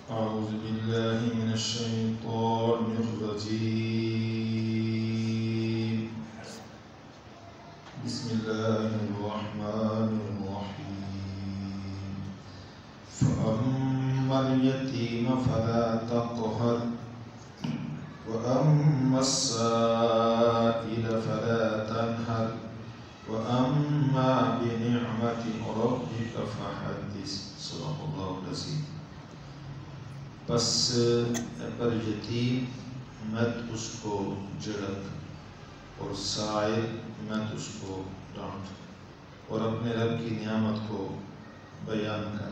أعوذ بالله من الشيطان الرجيم. بسم الله الرحمن الرحيم. فأما اليتيم فلا تقهر وأما السائل فلا تنهر وأما بنعمة ربك فحدث. صدق الله العظيم. بس پر یتیم مت اس کو جھڑک اور سائل مت اس کو ڈانٹ اور اپنے رب کی نعمت کو بیان کر.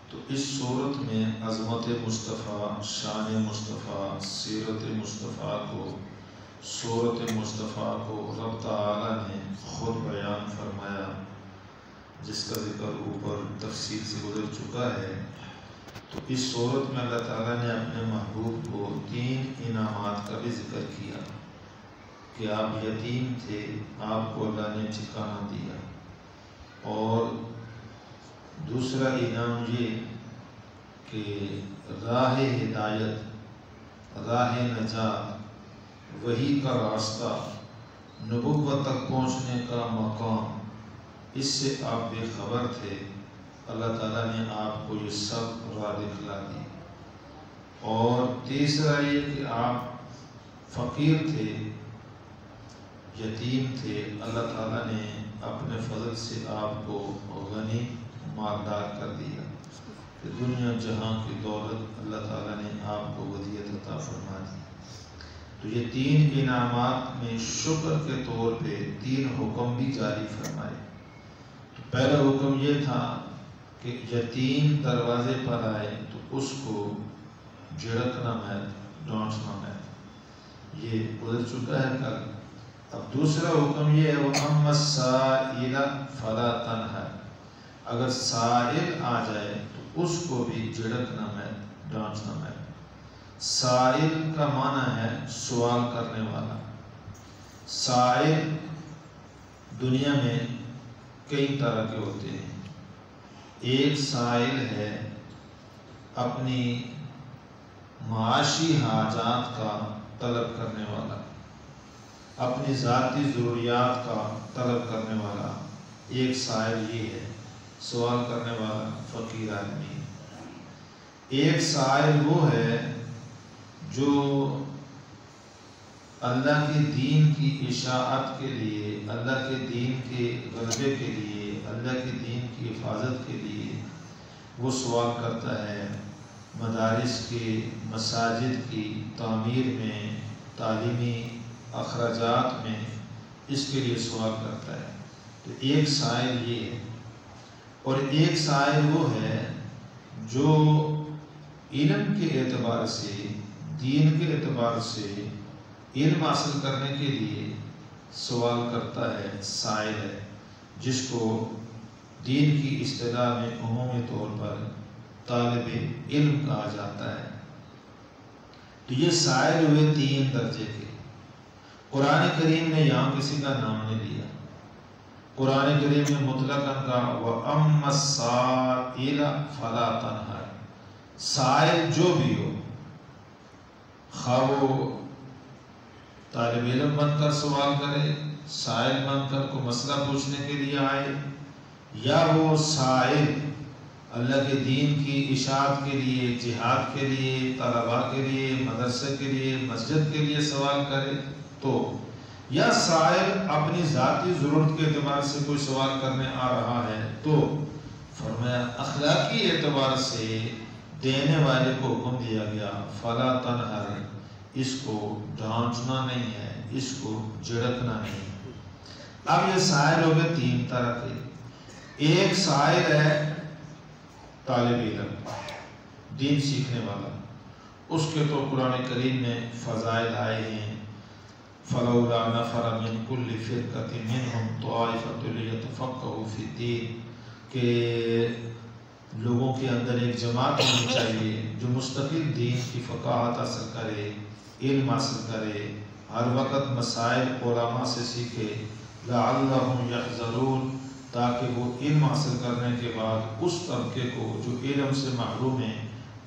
تو اس صورت میں عظمت مصطفیٰ، شان مصطفیٰ، سیرت مصطفیٰ کو، صورت مصطفیٰ کو رب تعالی نے خود بیان فرمایا، جس کا ذکر اوپر تفصیل سے گزر چکا ہے. تو اس صورت میں اللہ تعالیٰ نے اپنے محبوب کو 3 انعامات کا بھی ذکر کیا کہ آپ یتیم تھے، آپ کو اللہ نے ٹھکانہ دیا، اور دوسرا انعام یہ کہ راہ ہدایت، راہ نجات، وحی کا راستہ، نبوت تک پہنچنے کا مقام، اس سے آپ بے خبر تھے. اللہ تعالیٰ نے آپ کو یہ سب راہ دکھلا دی. اور تیسرا یہ کہ آپ فقیر تھے، یتیم تھے، اللہ تعالیٰ نے اپنے فضل سے آپ کو غنی مالدار کر دیا. دنیا جہاں کی دولت اللہ تعالیٰ نے آپ کو ودیعت عطا فرما دی. تو یہ 3 انعامات میں شکر کے طور پہ 3 حکم بھی جاری فرمائے. تو پہلا حکم یہ تھا کہ یتیم دروازے پر آئے تو اس کو جھڑکنا مت، ڈانٹنا مت، یہ گزر چکا ہے کل. اب دوسرا حکم یہ ہے وَأَمَّا السَّائِلَ فَلَا تَنْهَرْ. اگر سائل آ جائے تو اس کو بھی جھڑکنا مت، ڈانٹنا مت. سائل کا معنی ہے سوال کرنے والا. سائل دنیا میں کئی طرح کے ہوتے ہیں. ایک سائل ہے اپنی معاشی حاجات کا طلب کرنے والا، اپنی ذاتی ضروریات کا طلب کرنے والا. ایک سائل یہ ہے، سوال کرنے والا فقیر آدمی. ایک سائل وہ ہے جو اللہ کے دین کی اشاعت کے لیے، اللہ کے دین کے غلبے کے لیے، اللہ کے دین کی حفاظت کے لیے وہ سوال کرتا ہے. مدارس کی، مساجد کی تعمیر میں، تعلیمی اخراجات میں اس کے لیے سوال کرتا ہے. تو ایک سائل یہ ہے. اور ایک سائل وہ ہے جو علم کے اعتبار سے، دین کے اعتبار سے علم حاصل کرنے کے لیے سوال کرتا ہے. سائل ہے جس کو دین کی اصطلاح میں عمومی طور پر طالب علم کہا جاتا ہے. تو یہ سائل ہوئے 3 درجے کے. قرآن کریم نے یہاں کسی کا نام نہیں لیا. قرآن کریم نے مطلقاً کہا وَأَمَّا السَّائِلَ فَلَا تَنْهَرْ. سائل جو بھی ہو، خواہ وہ طالب علم بن کر سوال کرے، سائل بن کر کو مسئلہ پوچھنے کے لیے آئے، یا وہ سائل اللہ کے دین کی اشاعت کے لیے، جہاد کے لیے، طلباء کے لیے، مدرسے کے لیے، مسجد کے لیے سوال کرے، تو یا سائل اپنی ذاتی ضرورت کے اعتبار سے کوئی سوال کرنے آ رہا ہے، تو فرمایا اخلاقی اعتبار سے دینے والے کو حکم دیا گیا فلا تنہر، اس کو ڈانٹنا نہیں ہے، اس کو جھڑکنا نہیں. اب یہ سائل ہو گئے 3 طرح کے. ایک سائل ہے طالب علم، دین سیکھنے والا. اس کے تو قرآن کریم میں فضائل آئے ہیں فَلَوْلَا نَفَرَ مِنْ كُلِّ فِرْقَةٍ مِّنْهُمْ طَائِفَةٌ لِيَتَفَقَّهُوا فِي الدِّينِ، کہ لوگوں کے اندر ایک جماعت ہونی چاہیے جو مستقل دین کی فقاہت حاصل کرے، علم حاصل کرے، ہر وقت مسائل علماء سے سیکھے. لَعَلَّهُمْ يَحْذَرُونَ، تاکہ وہ علم حاصل کرنے کے بعد اس طبقے کو جو علم سے محروم ہیں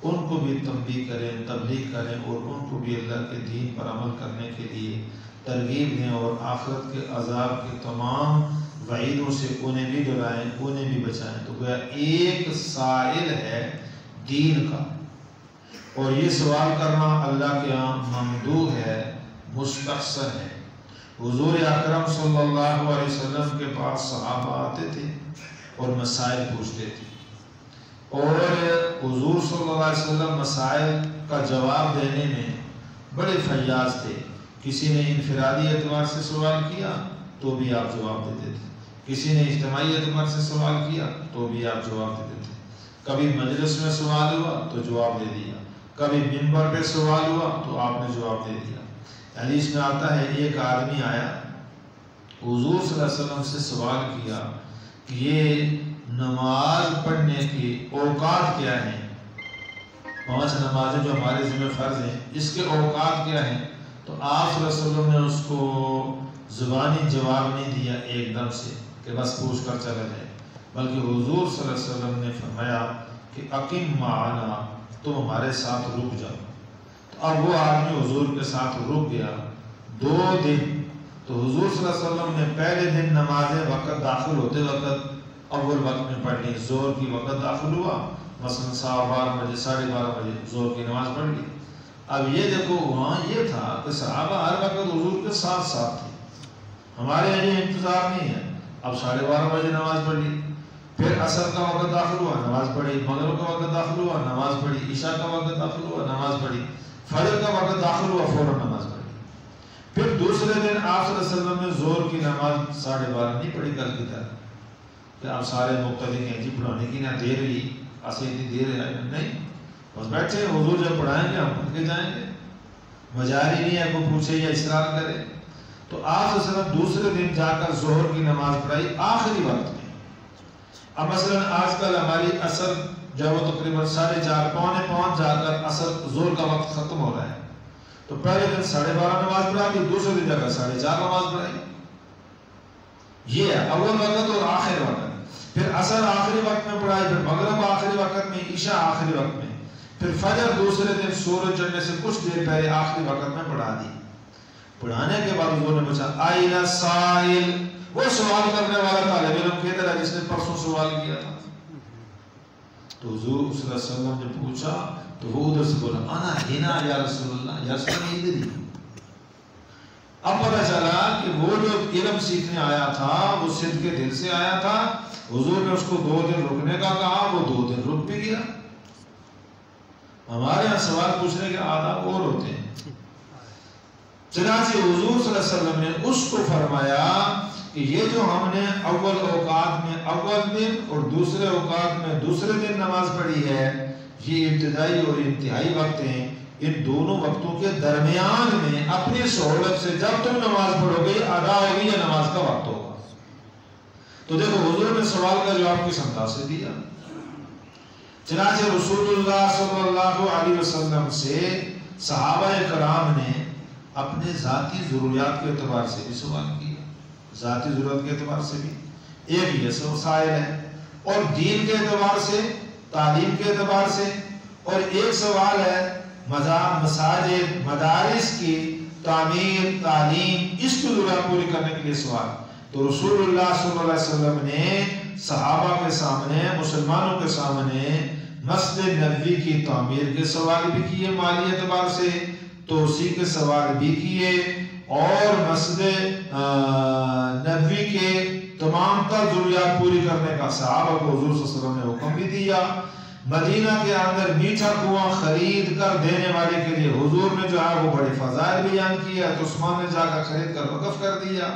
ان کو بھی تنبیہ کریں، تبلیغ کریں اور ان کو بھی اللہ کے دین پر عمل کرنے کے لیے ترغیب دیں اور آخرت کے عذاب کے تمام وعیدوں سے انہیں بھی ڈرائیں، انہیں بھی بچائیں۔ تو گویا ایک سائل ہے دین کا، اور یہ سوال کرنا اللہ کے ہاں ممدوح ہے، مستحسن ہے۔ حضور اکرم صلی اللہ علیہ وسلم کے پاس صحابہ آتے تھے اور مسائل پوچھتے تھے، اور حضور صلی اللہ علیہ وسلم مسائل کا جواب دینے میں بڑے فیاض تھے۔ کسی نے انفرادی اعتبار سے سوال کیا تو بھی آپ جواب دیتے تھے، کسی نے اجتماعی اعتبار سے سوال کیا تو بھی آپ جواب دیتے تھے، کبھی مجلس میں سوال ہوا تو جواب دے دیا، کبھی منبر پہ سوال ہوا تو آپ نے جواب دے دیا۔ حدیث میں آتا ہے ایک آدمی آیا، حضور صلی اللہ علیہ وسلم سے سوال کیا کہ یہ نماز پڑھنے کی اوقات کیا ہیں، 5 نمازیں جو ہمارے ذمہ فرض ہیں، اس کے اوقات کیا ہیں؟ تو آپ صلی اللہ علیہ وسلم نے اس کو زبانی جواب نہیں دیا ایک دم سے کہ بس پوچھ کر چلا جائے، بلکہ حضور صلی اللہ علیہ وسلم نے فرمایا کہ اقیم معنا، تم ہمارے ساتھ رک جاؤ۔ تو اب وہ آدمی حضور کے ساتھ رک گیا 2 دن۔ تو حضور صلی اللہ علیہ وسلم نے پہلے دن نماز وقت داخل ہوتے وقت اول وقت میں پڑھ لی، زور کی وقت داخل ہوا مثلا 12:15 بجے 12:30 بجے زور کی نماز پڑھ لی۔ اب یہ دیکھو وہاں یہ تھا کہ صحابہ ہر وقت حضور کے ساتھ ساتھ تھے، ہمارے یہ انتظار نہیں ہے۔ اب 12:30 بجے نماز پڑھ لی، پھر عصر کا وقت داخل ہوا نماز پڑھی، مغرب کا وقت داخل ہوا نماز پڑھی، عشاء کا وقت داخل ہوا نماز پڑھی، فجر کا وقت داخل ہوا فوراً نماز پڑھی۔ پھر دوسرے دن آپ صلی اللہ علیہ وسلم نے زور کی نماز 12:30 نہیں پڑھی کل کی طرح کہ آپ سارے مقتدی ہیں جی پڑھانے کی نہ دیر ہوئی، ایسے اتنی دیر ہے نہیں، بس بیٹھے حضور جب پڑھائیں گے ہم پڑھ کے جائیں گے، مجاری نہیں ہے کوئی پوچھے یا اصرار کرے۔ تو آپ صلی اللہ علیہ وسلم دوسرے دن جا کر ظہر کی نماز پڑھائی آخری وقت میں۔ اب مثلا آج کل ہماری عصر جب وہ تقریباً 4:30 پونے جا کر عصر ظہر کا وقت ختم ہو رہا ہے، تو پہلے دن 12:30 نماز پڑھائی، دوسرے دن جا کر 4:30 نماز پڑھائی۔ یہ ہے اول وقت اور آخر وقت۔ پھر عصر آخری وقت میں پڑھائی، پھر مغرب آخری وقت میں، عشاء آخری وقت میں، پھر فجر دوسرے دن سورج چڑھنے سے کچھ دیر پہلے آخری وقت میں پڑھا دی۔ پڑھانے کے بعد حضور نے پوچھا آئین سائل، وہ سوال کرنے والا طالب علم کدھر ہے جس نے پرسوں سوال کیا تھا؟ تو حضور صلی اللہ علیہ وسلم نے پوچھا تو وہ ادھر سے بولا انا ہنا یا رسول اللہ، یا رسول اللہ ادھر ہی۔ اب پتہ چلا کہ وہ جو علم سیکھنے آیا تھا وہ صدق کے دل سے آیا تھا، حضور نے اس کو 2 دن رکنے کا کہا، وہ 2 دن رک بھی گیا۔ ہمارے یہاں سوال پوچھنے کے آداب اور ہوتے ہیں، چنانچہ حضور صلی اللہ علیہ وسلم نے اس کو فرمایا کہ یہ جو ہم نے اول اوقات میں اول دن اور دوسرے اوقات میں دوسرے دن نماز پڑھی ہے، یہ ابتدائی اور انتہائی وقت ہیں، ان دونوں وقتوں کے درمیان میں اپنی سہولت سے جب تم نماز پڑھو گے ادا ہوگی، یہ نماز کا وقت ہوگا۔ تو دیکھو حضور نے سوال کا جواب کس انداز سے دیا۔ چنانچہ رسول اللہ صلی اللہ علیہ وسلم سے صحابہ کرام نے اپنے ذاتی ضروریات کے اعتبار سے بھی سوال کیا، ذاتی ضرورت کے اعتبار سے بھی ایک یہ مسائل ہے، اور دین کے اعتبار سے، تعلیم کے اعتبار سے، اور ایک سوال ہے مساجد مدارس کی تعمیر تعلیم، اس کی ضرورت پوری کرنے کے لیے سوال۔ تو رسول اللہ صلی اللہ علیہ وسلم نے صحابہ کے سامنے، مسلمانوں کے سامنے مسجد نبوی کی تعمیر کے سوال بھی کیے، مالی اعتبار سے توسیع کے سوال بھی کیے، اور مسجد نبوی کے تمام تر ضروریات پوری کرنے کا صحابہ کو حضور صلی اللہ علیہ وسلم نے حکم بھی دیا۔ مدینہ کے اندر میٹھا کنواں خرید کر دینے والے کے لیے حضور نے جو ہے وہ بڑے فضائل بیان کیا، تو عثمان نے جا کر خرید کر وقف کر دیا۔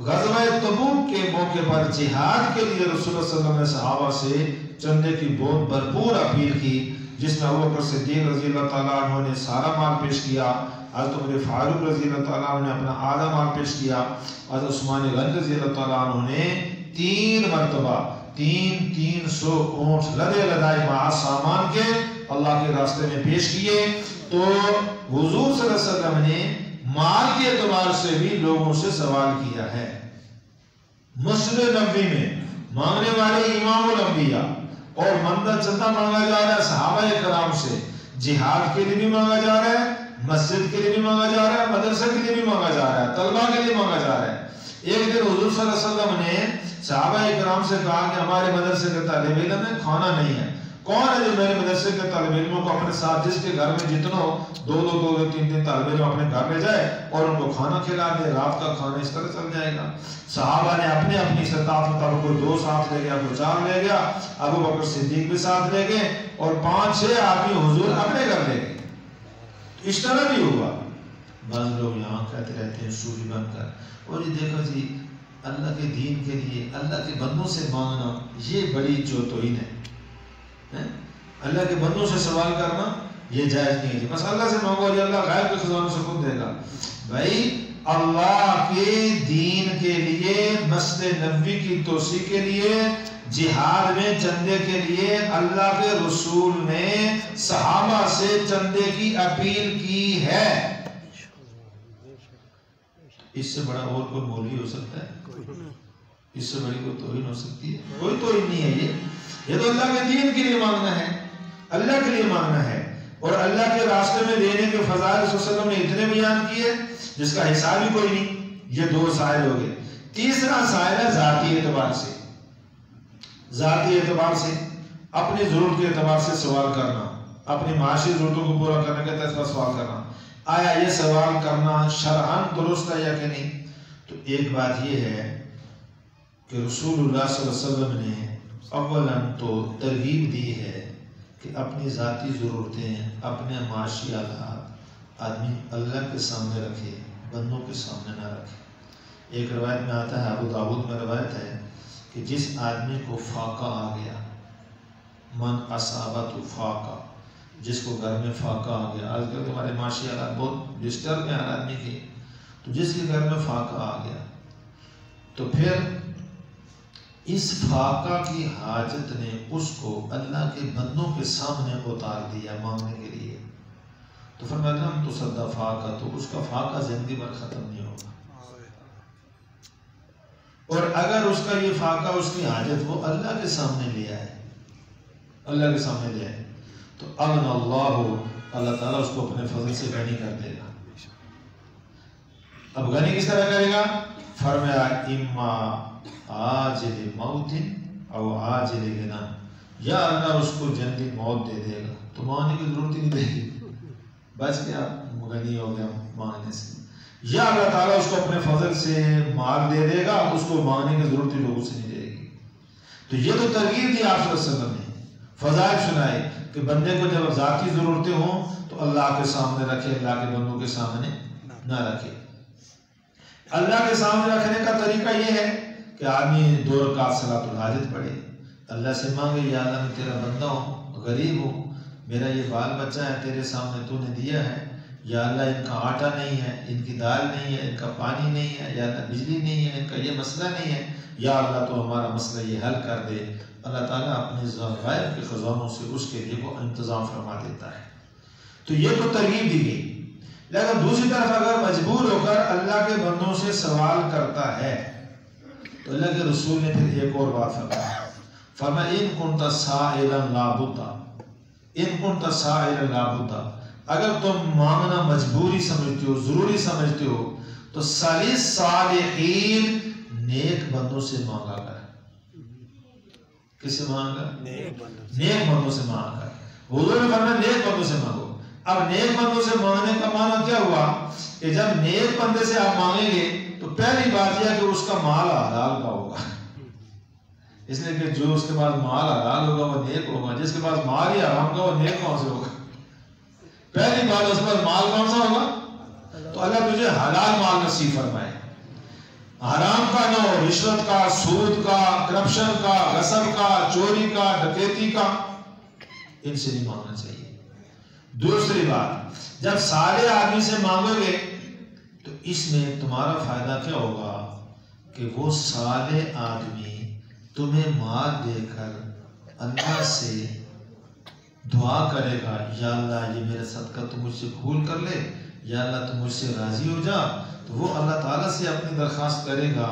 غزوہ تبوک کے موقع پر جہاد کے لیے رسول اللہ صلی اللہ علیہ وسلم نے صحابہ سے چندے کی بہت بھرپور اپیل کی، جس میں ابوبکر صدیق رضی اللہ تعالیٰ عنہ نے سارا مال پیش کیا، حضرت عمر فاروق رضی اللہ تعالیٰ عنہ نے اپنا آدھا مال پیش کیا، حضرت عثمان غنی رضی اللہ تعالیٰ عنہ نے 3 مرتبہ 300 اونٹ لدے لدائے مع سامان کے اللہ کے راستے میں پیش کیے۔ تو حضور صلی اللہ علیہ وسلم نے مال کے اعتبار سے بھی لوگوں سے سوال کیا ہے، مسجد نبوی میں مانگنے والے امام الانبیاء، اور مندہ چندہ مانگا جا رہا ہے صحابہ کرام سے، جہاد کے لیے بھی مانگا جا رہا ہے، مسجد کے لیے بھی مانگا جا رہا ہے، مدرسہ کے لیے بھی مانگا جا رہا ہے، طلبہ کے لیے مانگا جا رہا ہے۔ ایک دن حضور صلی اللہ علیہ وسلم نے صحابہ کرام سے کہا کہ ہمارے مدرسے کے طالب علم میں کھانا نہیں ہے، کون ہے جو میرے مدرسے کے طالب علموں کو اپنے ساتھ، جس کے گھر میں جتنا دو تین طالب علم اپنے گھر لے جائے اور ان کو کھانا کھلا دے، رات کا کھانا اس طرح چل جائے گا۔ صحابہ نے اپنی اپنی استطاعت مطابق کوئی 2 ساتھ لے گیا، کوئی 4 لے گیا، ابو بکر صدیق بھی ساتھ لے گئے، اور 5-6 آدمی حضور اپنے گھر لے گئے۔ اس طرح بھی ہوا۔ بعض لوگ یہاں کہتے رہتے ہیں صوفی بن کر، اور یہ دیکھو جی اللہ کے دین کے لیے اللہ کے بندوں سے مانگنا یہ بڑی توہین ہے۔ اللہ کے بندوں سے سوال کرنا یہ جائز نہیں ہے جی، بس اللہ سے مانگو جی اللہ غیب کے خزانوں سے خود دے گا۔ بھائی اللہ کے دین کے لیے، مسجد نبوی کی توسیع کے لیے، جہاد میں چندے کے لیے اللہ کے رسول نے صحابہ سے چندے کی اپیل کی ہے۔ اس سے بڑا اور کوئی مولوی ہو سکتا ہے؟ اس سے بڑی کوئی توہین ہو سکتی ہے؟ کوئی توہین نہیں ہے۔ یہ تو اللہ کے دین کے لیے مانگنا ہے، اللہ کے لیے مانگنا ہے، اور اللہ کے راستے میں دینے کے فضائل صلی اللہ علیہ وسلم نے اتنے بیان کیے جس کا حساب ہی کوئی نہیں۔ یہ 2 سائل ہو گئے۔ تیسرا سائل ہے ذاتی اعتبار سے، ذاتی اعتبار سے اپنی ضرورت کے اعتبار سے سوال کرنا، اپنی معاشی ضرورتوں کو پورا کرنے کے تحت سوال کرنا۔ آیا یہ سوال کرنا شرعاً درست ہے یا کہ نہیں؟ تو ایک بات یہ ہے کہ رسول اللہ صلی اللہ علیہ وسلم نے اولاً تو ترغیب دی ہے کہ اپنی ذاتی ضرورتیں، اپنے معاشی حالات آدمی اللہ کے سامنے رکھے، بندوں کے سامنے نہ رکھے۔ ایک روایت میں آتا ہے، ابو داؤد میں روایت ہے کہ جس آدمی کو فاقہ آ گیا، من اصابت فاقہ، جس کو گھر میں فاقہ آ گیا، آج کل ہمارے معاشی حالات بہت ڈسٹرب ہیں ہر آدمی کے، تو جس کے گھر میں فاقہ آ گیا تو پھر اس فاقہ کی حاجت نے اس کو اللہ کے بندوں کے سامنے اتار دیا مانگنے کے لیے، تو فرمایا لم تصد فاقہ، تو اس کا فاقہ زندگی بھر ختم نہیں ہوگا۔ اور اگر اس کا یہ فاقہ، اس کی حاجت وہ اللہ کے سامنے لے آئے، اللہ کے سامنے لے آئے، تو اغنى اللہ تعالیٰ اس کو اپنے فضل سے غنی کر دے گا۔ اب غنی کس طرح کرے گا؟ فرمایا اما عاجل موت او عاجل غنا، یا اللہ اس کو جلدی موت دے دے گا تو مانگنے کی ضرورت ہی نہیں دے گی، بس کیا غنی ہو گیا مانگنے سے، یا اللہ تعالیٰ اس کو اپنے فضل سے مال دے دے گا، اس کو مانگنے کی ضرورت ہی لوگوں سے نہیں دے گی۔ تو یہ تو ترغیب دی آپ صلی اللہ علیہ وسلم نے، فضائل سنائے کہ بندے کو جب ذاتی ضرورتیں ہوں تو اللہ کے سامنے رکھے، اللہ کے بندوں کے سامنے نہ رکھے۔ اللہ کے سامنے رکھنے کا طریقہ یہ ہے کہ آدمی 2 رکعت صلاۃ الحاجت پڑھے، اللہ سے مانگے یا اللہ میں تیرا بندہ ہوں، غریب ہوں، میرا یہ بال بچہ ہے تیرے سامنے تو نے دیا ہے، یا اللہ ان کا آٹا نہیں ہے، ان کی دال نہیں ہے، ان کا پانی نہیں ہے، یا اللہ بجلی نہیں ہے، ان کا یہ مسئلہ نہیں ہے، یا اللہ تو ہمارا مسئلہ یہ حل کر دے۔ اللہ تعالیٰ اپنے غیب کے خزانوں سے اس کے لیے وہ انتظام فرما دیتا ہے۔ تو یہ تو ترغیب دی گئی، لیکن دوسری طرف اگر مجبور ہو کر اللہ کے بندوں سے سوال کرتا ہے تو اللہ کے رسول نے پھر ایک اور بات فرمایا ان کنت سائلا لا بد، ان کنت سائلا لا بد، اگر تم مانگنا مجبوری سمجھتے ہو، ضروری سمجھتے ہو، تو صالحین نیک بندوں سے مانگا کر۔ کس سے مانگا؟ نیک بندوں سے مانگا کر۔ حضور نے فرمایا نیک بندوں سے مانگو۔ اب نیک بندوں سے مانگنے کا معنی کیا ہوا کہ جب نیک بندے سے آپ مانگیں گے تو پہلی بات یہ ہے کہ اس کا مال حلال کا ہوگا، اس لیے کہ جو اس کے پاس مال حلال ہوگا وہ نیک ہوگا، جس کے پاس مال ہی حرام کا وہ نیک کون سے ہوگا؟ پہلی بات اس کے پاس مال کون سا ہوگا؟ تو اللہ تجھے حلال مال نصیب فرمائے، حرام کا نہ ہو، رشوت کا، سود کا، کرپشن کا، غصب کا، چوری کا، ڈکیتی کا، ان سے نہیں مانگنا چاہیے۔ دوسری بات، جب سارے آدمی سے مانگو گے تو اس میں تمہارا فائدہ کیا ہوگا کہ وہ سارے آدمی تمہیں مال دے کر اللہ سے دعا کرے گا، یا اللہ یہ میرا صدقہ تو مجھ سے قبول کر لے، یا اللہ تو مجھ سے راضی ہو جا، تو وہ اللہ تعالیٰ سے اپنی درخواست کرے گا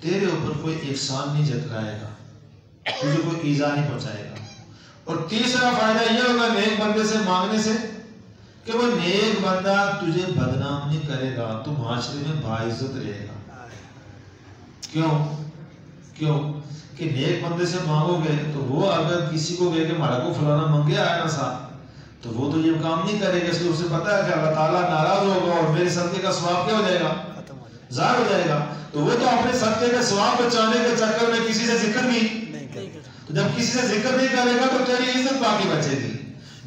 تیرے اوپر کوئی احسان نہیں جتلائے گا، تجھے کوئی ایذا نہیں پہنچائے گا۔ اور تیسرا فائدہ یہ ہوگا نیک بندے سے مانگنے سے کہ وہ نیک بندہ تجھے بدنام نہیں کرے گا، تو معاشرے میں باعزت رہے گا۔ کیوں کہ نیک بندے سے مانگو گے تو وہ اگر کسی کو کہے کہ ہمارا کو فلانا منگیا ہے نا صاحب، تو وہ تو یہ کام نہیں کرے گا، اس لیے اسے پتا ہے کہ اللہ تعالیٰ ناراض ہوگا اور میرے صدقے کا ثواب کیا ہو جائے گا، ضائع ہو جائے گا۔ تو وہ تو اپنے صدقے کے ثواب بچانے کے چکر میں کسی سے ذکر بھی، تو جب کسی سے ذکر نہیں کرے گا تو تیری عزت باقی بچے گی۔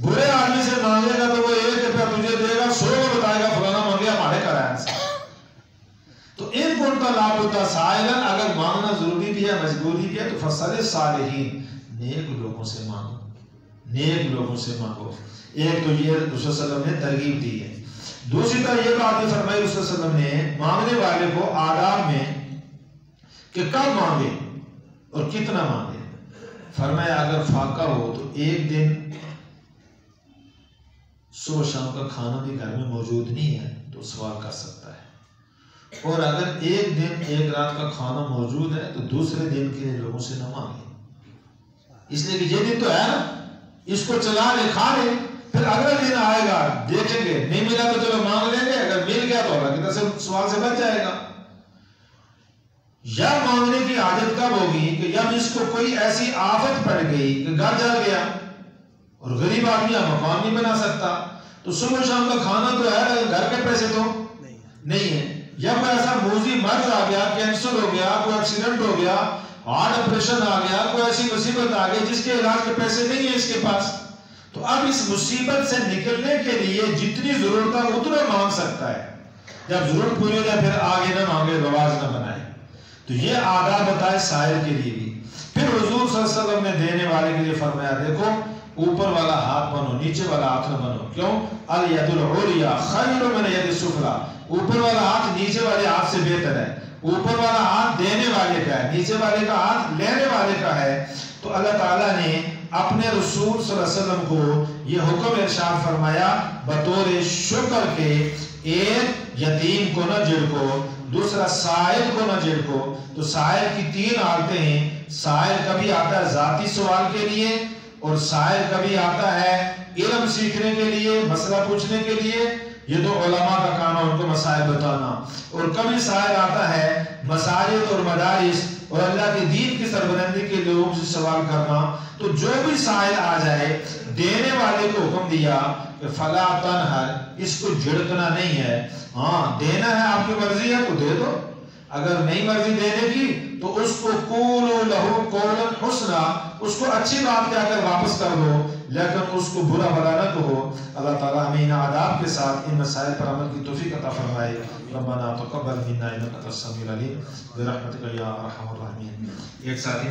برے آدمی سے مانگے گا تو وہ 1 روپیہ تجھے دے گا، 100 کو بتائے گا فلانا مانگیا ہمارے کرایا سے۔ تو ان کنت لا بد سائلا، اگر مانگنا ضروری بھی ہے مجبوری بھی ہے تو فصل صالحین، نیک لوگوں سے مانگو، نیک لوگوں سے مانگو۔ ایک تو یہ رسول صلی اللہ علیہ وسلم نے ترغیب دی ہے۔ دوسری طرح یہ بات بھی فرمائی رسول صلی اللہ علیہ وسلم نے مانگنے والے کو آداب میں کہ کب مانگے اور کتنا مانگے۔ فرمایا اگر فاقہ ہو تو ایک دن صبح شام کا کھانا بھی گھر میں موجود نہیں ہے تو سوال کر سکتا ہے، اور اگر ایک دن ایک رات کا کھانا موجود ہے تو دوسرے دن کے لیے لوگوں سے نہ مانگے، اس لیے کہ یہ دن تو ہے نا، اس کو چلا لے کھا لے، پھر اگلا دن آئے گا دیکھیں گے، نہیں ملا تو چلو مانگ لیں گے، اگر مل گیا تو اللہ کی طرف سے سوال سے بچ جائے گا۔ یا مانگنے کی عادت کب ہوگی کہ جب اس کو کوئی ایسی آفت پڑ گئی کہ گھر جل گیا اور غریب آدمی مکان نہیں بنا سکتا، تو صبح شام کا کھانا تو ہے، گھر کے پیسے تو نہیں ہے۔ یا کوئی ایسا موذی مرض آ گیا، کینسر ہو گیا، کوئی ایکسیڈنٹ ہو گیا، ہارٹ آپریشن آ گیا، کوئی ایسی مصیبت آ گئی جس کے علاج کے پیسے نہیں ہیں اس کے پاس، تو اب اس مصیبت سے نکلنے کے لیے جتنی ضرورت ہے اتنا مانگ سکتا ہے، جب ضرورت پوری ہو جائے پھر آگے نہ مانگے، رواج نہ بنائے۔ تو یہ آداب بتائے سائل کے لیے بھی۔ پھر حضور صلی اللہ علیہ وسلم نے دینے والے کے لیے فرمایا دیکھو اوپر والا ہاتھ بنو، نیچے والا ہاتھ نہ بنو۔ کیوں؟ الید العلیٰ خیر من الید السفلیٰ، اوپر والا ہاتھ نیچے والے ہاتھ سے بہتر ہے۔ اوپر والا ہاتھ دینے والے کا ہے، نیچے والے کا ہاتھ لینے والے کا ہے۔ تو اللہ تعالیٰ نے اپنے رسول صلی اللہ علیہ وسلم کو یہ حکم ارشاد فرمایا بطور شکر کے، ایک یتیم کو نہ جھڑکو، دوسرا سائل کو نہ جھڑکو۔ تو سائل کی 3 حالتیں ہیں، سائل کبھی آتا ہے ذاتی سوال کے لیے، اور سائل کبھی آتا ہے علم سیکھنے کے لیے، مسئلہ پوچھنے کے لیے، یہ تو علماء کا کام ہے ان کو مسائل بتانا، اور کبھی سائل آتا ہے مساجد اور مدارس اور اللہ کے دین کی سربلندی کے لوگوں سے سوال کرنا۔ تو جو بھی سائل آ جائے، دینے والے کو حکم دیا کہ فلا تنہر، اس کو جھڑکنا نہیں ہے، ہاں دینا ہے آپ کی مرضی ہے تو دے دو، اگر نہیں مرضی دینے کی تو اس کو قولوا لہ قولا حسنا، اس کو اچھی بات کہہ کر واپس کر دو، لیکن اس کو برا بھلا نہ کہو۔ اللہ تعالیٰ ہمیں ان آداب کے ساتھ ان مسائل پر عمل کی توفیق عطا فرمائے۔ ربنا تقبل منا انک انت السمیع العلیم برحمتک یا ارحم الراحمین۔ ایک ساتھی